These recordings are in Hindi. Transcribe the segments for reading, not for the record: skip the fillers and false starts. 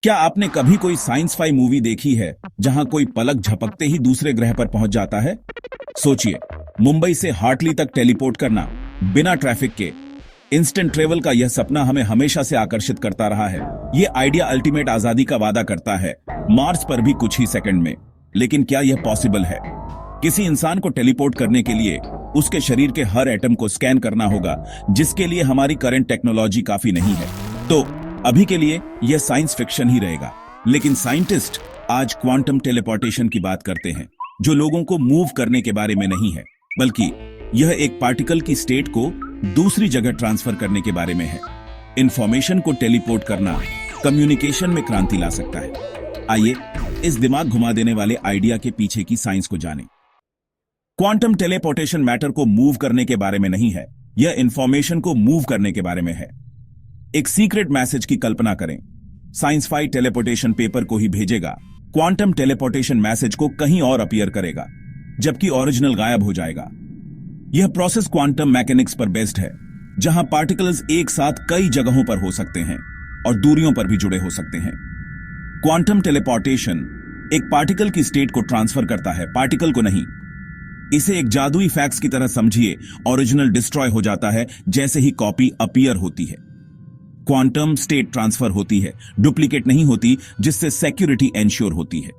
क्या आपने कभी कोई साइंस फाई मूवी देखी है जहां कोई पलक झपकते ही दूसरे ग्रह पर पहुंच जाता है? सोचिए, मुंबई से हार्टली तक टेलीपोर्ट करना बिना ट्रैफिक के। इंस्टेंट ट्रेवल का यह सपना हमें हमेशा से आकर्षित करता रहा है। यह आइडिया अल्टीमेट आजादी का वादा करता है, मार्स पर भी कुछ ही सेकंड में। लेकिन क्या यह पॉसिबल है? किसी इंसान को टेलीपोर्ट करने के लिए उसके शरीर के हर एटम को स्कैन करना होगा, जिसके लिए हमारी करंट टेक्नोलॉजी काफी नहीं है। तो अभी के लिए यह साइंस फिक्शन ही रहेगा। लेकिन साइंटिस्ट आज क्वांटम टेलीपोर्टेशन की बात करते हैं, जो लोगों को मूव करने के बारे में नहीं है, बल्कि यह एक पार्टिकल की स्टेट को दूसरी जगह ट्रांसफर करने के बारे में है। इंफॉर्मेशन को टेलीपोर्ट करना कम्युनिकेशन में क्रांति ला सकता है। आइए इस दिमाग घुमा देने वाले आइडिया के पीछे की साइंस को जानें। क्वांटम टेलीपोर्टेशन मैटर को मूव करने के बारे में नहीं है, यह इंफॉर्मेशन को मूव करने के बारे में है। एक सीक्रेट मैसेज की कल्पना करें। साइंस फाई टेलीपोर्टेशन पेपर को ही भेजेगा, क्वांटम टेलीपोर्टेशन मैसेज को कहीं और अपीयर करेगा, जबकि ओरिजिनल गायब हो जाएगा। यह प्रोसेस क्वांटम मैकेनिक्स पर बेस्ड है, जहां पार्टिकल्स एक साथ कई जगहों पर हो सकते हैं और दूरियों पर भी जुड़े हो सकते हैं। क्वांटम टेलीपोर्टेशन एक पार्टिकल की स्टेट को ट्रांसफर करता है, पार्टिकल को नहीं। इसे एक जादुई फैक्स की तरह समझिए। ओरिजिनल डिस्ट्रॉय हो जाता है जैसे ही कॉपी अपीयर होती है। क्वांटम स्टेट ट्रांसफर होती है, डुप्लीकेट नहीं होती, जिससे सिक्योरिटी एंश्योर होती है।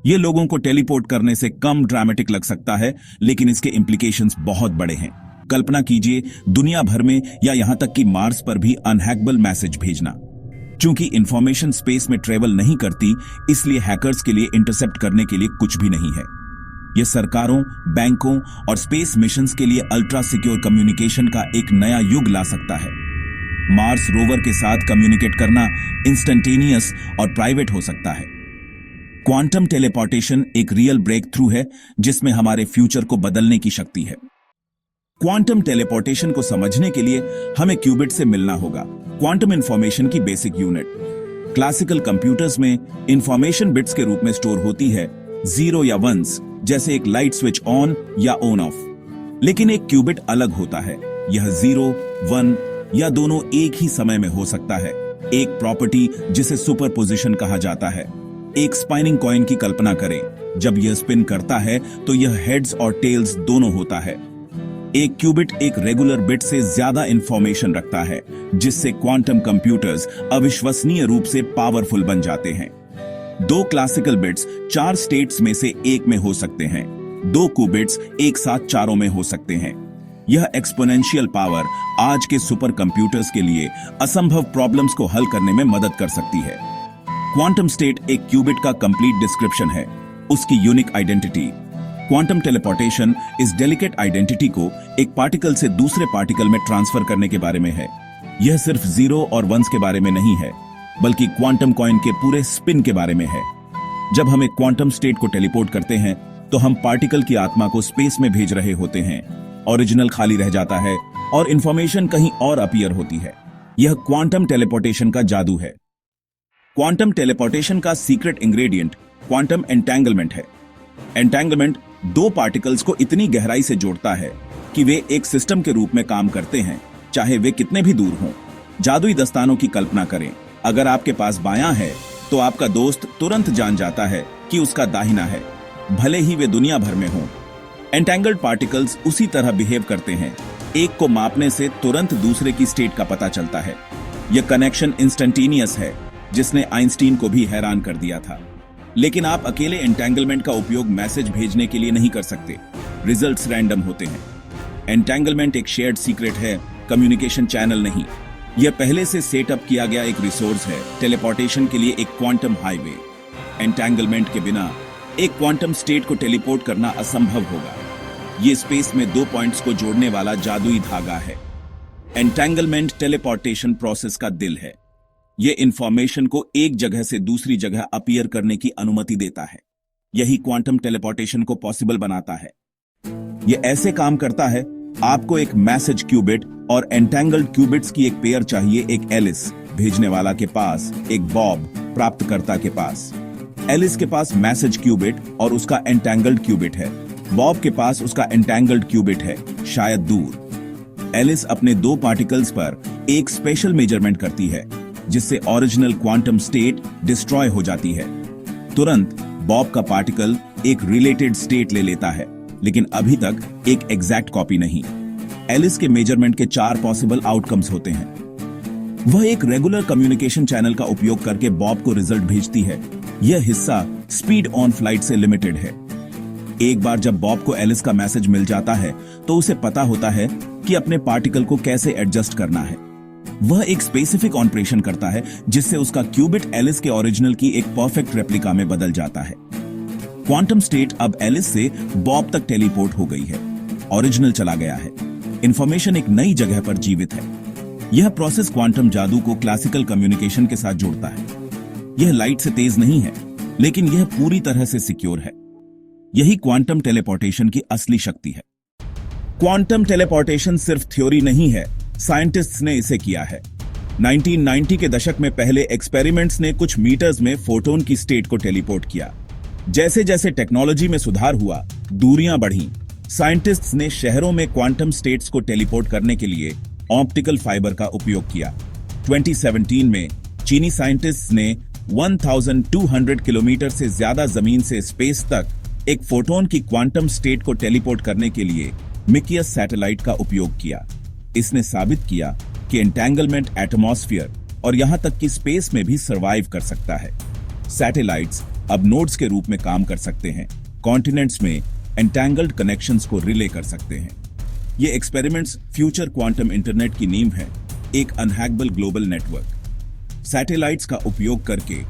यह लोगों को टेलीपोर्ट करने से कम ड्रामेटिक लग सकता है, लेकिन इसके इंप्लीकेशंस बहुत बड़े हैं। कल्पना कीजिए, दुनिया भर में या यहां तक कि मार्स पर भी अनहैकेबल मैसेज भेजना। चूंकि इंफॉर्मेशन स्पेस में ट्रेवल नहीं करती, इसलिए हैकर्स के लिए इंटरसेप्ट करने के लिए कुछ भी नहीं है। यह सरकारों, बैंकों और स्पेस मिशंस के लिए अल्ट्रा सिक्योर कम्युनिकेशन का एक नया युग ला सकता है। मार्स रोवर के साथ कम्युनिकेट करना इंस्टेंटेनियस और प्राइवेट हो सकता है। क्वांटम टेलीपोर्टेशन एक रियल ब्रेक थ्रू है, जिसमें हमारे फ्यूचर को बदलने की शक्ति है। क्वांटम टेलीपोर्टेशन को समझने के लिए हमें क्यूबिट से मिलना होगा, क्वांटम इंफॉर्मेशन की बेसिक यूनिट। क्लासिकल कंप्यूटर्स में इंफॉर्मेशन बिट्स के रूप में स्टोर होती है, 0 या 1s, जैसे एक लाइट स्विच ऑन या ऑन ऑफ। लेकिन एक क्यूबिट अलग होता है। यह 0, 1 या दोनों एक ही समय में हो सकता है। एक प्रॉपर्टी जिसे सुपरपोजिशन कहा जाता है। एक स्पाइनिंग कॉइन की कल्पना करें। जब यह स्पिन करता है तो यह हेड्स और टेल्स दोनों होता है। एक क्यूबिट एक रेगुलर बिट से ज्यादा इंफॉर्मेशन रखता है, जिससे क्वांटम कंप्यूटर्स अविश्वसनीय रूप से पावरफुल बन जाते हैं। 2 क्लासिकल बिट्स 4 स्टेट्स में से एक में हो सकते हैं। 2 क्यूबिट्स एक साथ चारों में हो सकते हैं। यह एक्सपोनेंशियल पावर आज के सुपर कंप्यूटर्स के लिए असंभव प्रॉब्लम्स को हल करने में मदद कर सकती है। क्वांटम स्टेट एक क्यूबिट का कंप्लीट डिस्क्रिप्शन है, उसकी यूनिक आइडेंटिटी। क्वांटम टेलीपोर्टेशन इस डेलिकेट आइडेंटिटी को एक पार्टिकल से दूसरे पार्टिकल में ट्रांसफर करने के बारे में है। यह सिर्फ 0 और 1s के बारे में नहीं है, बल्कि क्वांटम कॉइन के पूरे स्पिन के बारे में है। जब हम एक क्वांटम स्टेट को टेलीपोर्ट करते हैं, तो हम पार्टिकल की आत्मा को स्पेस में भेज रहे होते हैं। ओरिजिनल खाली रह जाता है और इंफॉर्मेशन कहीं और अपीयर होती है। यह क्वांटम टेलीपोर्टेशन का जादू है। क्वांटम टेलीपोर्टेशन का सीक्रेट इंग्रेडिएंट क्वांटम एंटेंगलमेंट है। एंटेंगलमेंट 2 पार्टिकल्स को इतनी गहराई से जोड़ता है कि वे एक सिस्टम के रूप में काम करते हैं, चाहे वे कितने भी दूर हों। जादुई दस्तानों की कल्पना करें। अगर आपके पास बायां है, तो आपका दोस्त तुरंत जान जाता है कि उसका दाहिना है, भले ही वे दुनिया भर में हों। एंटेंगल्ड पार्टिकल्स उसी तरह बिहेव करते हैं। एक को मापने से तुरंत दूसरे की स्टेट का पता चलता है। यह कनेक्शन इंस्टेंटेनियस है, जिसने आइंस्टीन को भी हैरान कर दिया था। लेकिन आप अकेले एंटेंगलमेंट का उपयोग मैसेज भेजने के लिए नहीं कर सकते। रिजल्ट्स रैंडम होते हैं। एंटेंगलमेंट एक शेयर्ड सीक्रेट है, कम्युनिकेशन चैनल नहीं। यह पहले से सेटअप किया गया एक रिसोर्स है, टेलीपोर्टेशन के लिए एक क्वांटम हाईवे। एंटेंगलमेंट के बिना एक क्वांटम स्टेट को टेलीपोर्ट करना असंभव होगा। यह स्पेस में 2 पॉइंट्स को जोड़ने वाला जादुई धागा है। एंटेंगलमेंट टेलीपोर्टेशन प्रोसेस का दिल है। यह इंफॉर्मेशन को एक जगह से दूसरी जगह अपीयर करने की अनुमति देता है। यही क्वांटम टेलीपोर्टेशन को पॉसिबल बनाता है। यह ऐसे काम करता है, आपको एक मैसेज क्यूबिट और एंटेंगल्ड क्यूबिट्स की एक पेयर चाहिए। एक एलिस भेजने वाला के पास, एक बॉब प्राप्तकर्ता के पास। एलिस के पास मैसेज क्यूबिट और उसका एंटेंगल्ड क्यूबिट है। बॉब के पास उसका एंटेंगल्ड क्यूबिट है, शायद दूर। एलिस अपने 2 पार्टिकल्स पर एक स्पेशल मेजरमेंट करती है। जिससे ओरिजिनल क्वांटम स्टेट डिस्ट्रॉय हो जाती है। तुरंत बॉब का पार्टिकल एक रिलेटेड स्टेट ले लेता है, लेकिन अभी तक एक एग्जैक्ट कॉपी नहीं। एलिस के मेजरमेंट के 4 पॉसिबल आउटकम्स होते हैं। वह एक रेगुलर कम्युनिकेशन चैनल का उपयोग करके बॉब को रिजल्ट भेजती है। यह हिस्सा स्पीड ऑन फ्लाइट से लिमिटेड है। एक बार जब बॉब को एलिस का मैसेज मिल जाता है तो उसे पता होता है कि अपने पार्टिकल को कैसे एडजस्ट करना है। वह एक स्पेसिफिक ऑपरेशन करता है जिससे उसका क्यूबिट एलिस के ओरिजिनल की एक परफेक्ट रेप्लिका में बदल जाता है। क्वांटम स्टेट अब एलिस से बॉब तक टेलीपोर्ट हो गई है। ओरिजिनल चला गया है। इंफॉर्मेशन एक नई जगह पर जीवित है। यह प्रोसेस क्वांटम जादू को क्लासिकल कम्युनिकेशन के साथ जोड़ता है। यह लाइट से तेज नहीं है, लेकिन यह पूरी तरह से सिक्योर है। यही क्वांटम टेलीपोर्टेशन की असली शक्ति है। क्वांटम टेलीपोर्टेशन सिर्फ थ्योरी नहीं है, साइंटिस्ट्स ने इसे किया है। 1990 के दशक में पहले एक्सपेरिमेंट्स ने कुछ मीटर्स में फोटोन की स्टेट को टेलीपोर्ट किया। जैसे जैसे टेक्नोलॉजी में सुधार हुआ, दूरियां बढ़ी। साइंटिस्ट्स ने शहरों में क्वांटम स्टेट्स को टेलीपोर्ट करने के लिए ऑप्टिकल फाइबर का उपयोग किया। 2017 में चीनी साइंटिस्ट्स ने 1200 किलोमीटर से ज्यादा जमीन से स्पेस तक एक फोटोन की क्वांटम स्टेट को टेलीपोर्ट करने के लिए मिकियस सैटेलाइट का उपयोग किया। इसने साबित किया कि एंटेंगलमेंट एटमॉस्फेयर और यहां तक कि स्पेस में भी सर्वाइव कर सकता है। सैटेलाइट्स अब नोड्स के रूप में काम कर सकते हैं, कॉन्टिनेंट्स में एंटेंगल्ड कनेक्शंस को रिले कर सकते हैं। ये एक्सपेरिमेंट्स फ्यूचर क्वांटम इंटरनेट की नींव है, एक अनहैकेबल ग्लोबल नेटवर्क। सैटेलाइट्स का उपयोग करके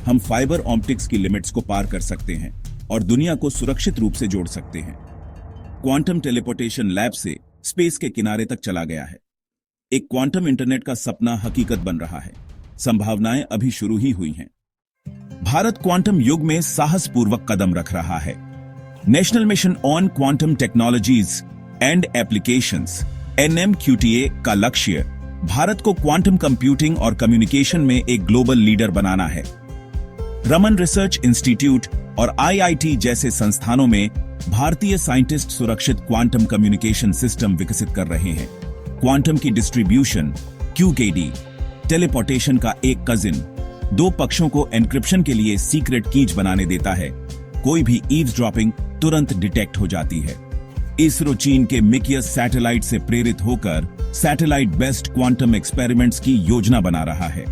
हम फाइबर ऑप्टिक्स की लिमिट्स को पार कर सकते हैं और दुनिया को सुरक्षित रूप से जोड़ सकते हैं। क्वांटम टेलीपोर्टेशन लैब से स्पेस के किनारे तक चला गया है। एक क्वांटम इंटरनेट का सपना हकीकत बन रहा है। संभावनाएं अभी शुरू ही हुई हैं। भारत क्वांटम युग में साहसपूर्वक कदम रख रहा है। National mission on quantum technologies and applications NMQTA का लक्ष्य भारत को क्वांटम कंप्यूटिंग और कम्युनिकेशन में एक ग्लोबल लीडर बनाना है। रमन रिसर्च इंस्टीट्यूट और IIT जैसे संस्थानों में भारतीय साइंटिस्ट सुरक्षित क्वांटम कम्युनिकेशन सिस्टम विकसित कर रहे हैं। क्वांटम की डिस्ट्रीब्यूशन QKD टेलीपोर्टेशन का एक कजिन 2 पक्षों को एन्क्रिप्शन के लिए सीक्रेट कीज बनाने देता है। कोई भी ईव्सड्रॉपिंग तुरंत डिटेक्ट हो जाती है। इसरो चीन के मिकियस सैटेलाइट से प्रेरित होकर सैटेलाइट बेस्ड क्वांटम एक्सपेरिमेंट्स की योजना बना रहा है।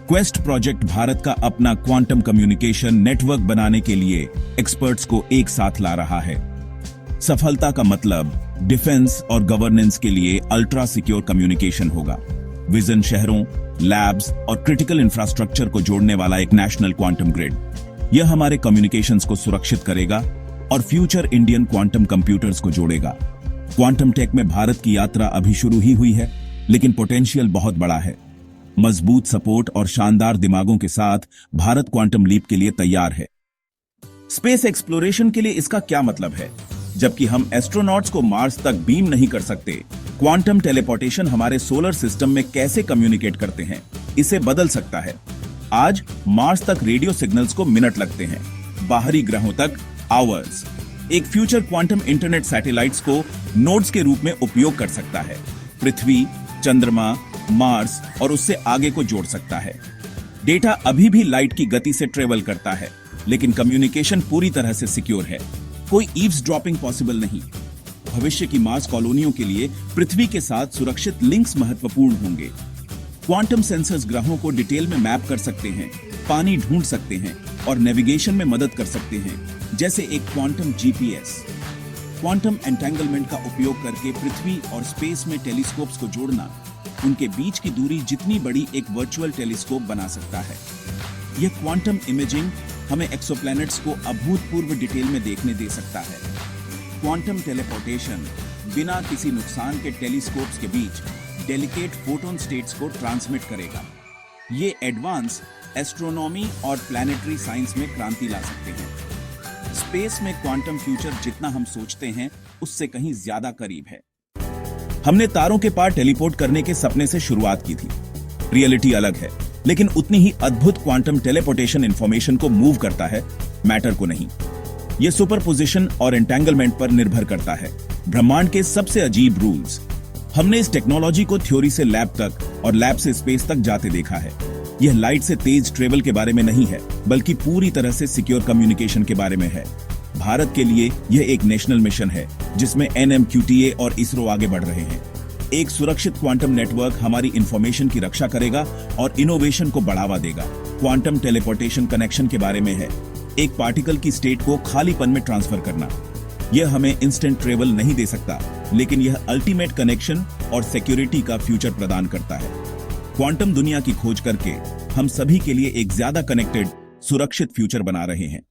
क्वेस्ट प्रोजेक्ट भारत का अपना क्वांटम कम्युनिकेशन नेटवर्क बनाने के लिए एक्सपर्ट्स को एक साथ ला रहा है। सफलता का मतलब डिफेंस और गवर्नेंस के लिए अल्ट्रा सिक्योर कम्युनिकेशन होगा। विजन शहरों, लैब्स और क्रिटिकल इंफ्रास्ट्रक्चर को जोड़ने वाला एक नेशनल क्वांटम ग्रिड। यह हमारे कम्युनिकेशंस को सुरक्षित करेगा और फ्यूचर इंडियन क्वांटम कंप्यूटर्स को जोड़ेगा। क्वांटम टेक में भारत की यात्रा अभी शुरू ही हुई है, लेकिन पोटेंशियल बहुत बड़ा है। मजबूत सपोर्ट और शानदार दिमागों के साथ भारत क्वांटम लीप के लिए तैयार है। स्पेस एक्सप्लोरेशन के लिए इसका क्या मतलब है? जबकि हम एस्ट्रोनॉट्स को मार्स तक बीम नहीं कर सकते, क्वांटम टेलीपोर्टेशन हमारे सोलर सिस्टम में कैसे कम्युनिकेट करते हैं, इसे बदल सकता है। आज मार्स तक रेडियो सिग्नल्स को मिनट लगते हैं, बाहरी ग्रहों तक आवर्स। एक फ्यूचर क्वांटम इंटरनेट सैटेलाइट्स को नोड्स के रूप में उपयोग कर सकता है। पृथ्वी, चंद्रमा, मार्स और उससे आगे को जोड़ सकता है। डेटा अभी भी लाइट की गति से ट्रेवल करता है, लेकिन कम्युनिकेशन पूरी तरह से सिक्योर है। कोई ईव्सड्रॉपिंग पॉसिबल नहीं। भविष्य की मार्स कॉलोनियों के लिए पृथ्वी के साथ सुरक्षित लिंक्स महत्वपूर्ण होंगे। क्वांटम सेंसर्स ग्रहों को डिटेल में मैप कर सकते हैं, पानी ढूंढ सकते हैं और नेविगेशन में मदद कर सकते हैं, जैसे एक क्वांटम GPS। क्वांटम एंटेंगलमेंट का उपयोग करके पृथ्वी और स्पेस में टेलीस्कोप्स को जोड़ना उनके बीच की दूरी जितनी बड़ी एक वर्चुअल टेलीस्कोप बना सकता है। यह क्वांटम इमेजिंग हमें एक्सोप्लैनेट्स को अभूतपूर्व डिटेल में देखने दे सकता है। क्वांटम टेलीपोर्टेशन बिना किसी नुकसान के टेलीस्कोप्स के बीच डेलिकेट फोटोन स्टेट्स को ट्रांसमिट करेगा। ये एडवांस एस्ट्रोनॉमी और प्लैनेटरी साइंस में क्रांति ला सकते हैं। स्पेस में क्वांटम फ्यूचर जितना हम सोचते हैं उससे कहीं ज्यादा करीब है। हमने तारों के पार टेलीपोर्ट करने के सपने से शुरुआत की थी। रियलिटी अलग है, लेकिन उतनी ही अद्भुत क्वांटम टेलीपोर्टेशन इंफॉर्मेशन को मूव करता है, मैटर को नहीं। यह सुपरपोजिशन और एंटेंगलमेंट पर निर्भर करता है, ब्रह्मांड के सबसे अजीब रूल्स। हमने इस टेक्नोलॉजी को थ्योरी से लैब तक और लैब से स्पेस तक जाते देखा है। यह लाइट से तेज ट्रेवल के बारे में नहीं है, बल्कि पूरी तरह से सिक्योर कम्युनिकेशन के बारे में है। भारत के लिए यह एक नेशनल मिशन है जिसमें NMQTA और इसरो आगे बढ़ रहे हैं। एक सुरक्षित क्वांटम नेटवर्क हमारी इंफॉर्मेशन की रक्षा करेगा और इनोवेशन को बढ़ावा देगा। क्वांटम टेलीपोर्टेशन कनेक्शन के बारे में है, एक पार्टिकल की स्टेट को खालीपन में ट्रांसफर करना। यह हमें इंस्टेंट ट्रेवल नहीं दे सकता, लेकिन यह अल्टीमेट कनेक्शन और सिक्योरिटी का फ्यूचर प्रदान करता है। क्वांटम दुनिया की खोज करके हम सभी के लिए एक ज्यादा कनेक्टेड, सुरक्षित फ्यूचर बना रहे हैं।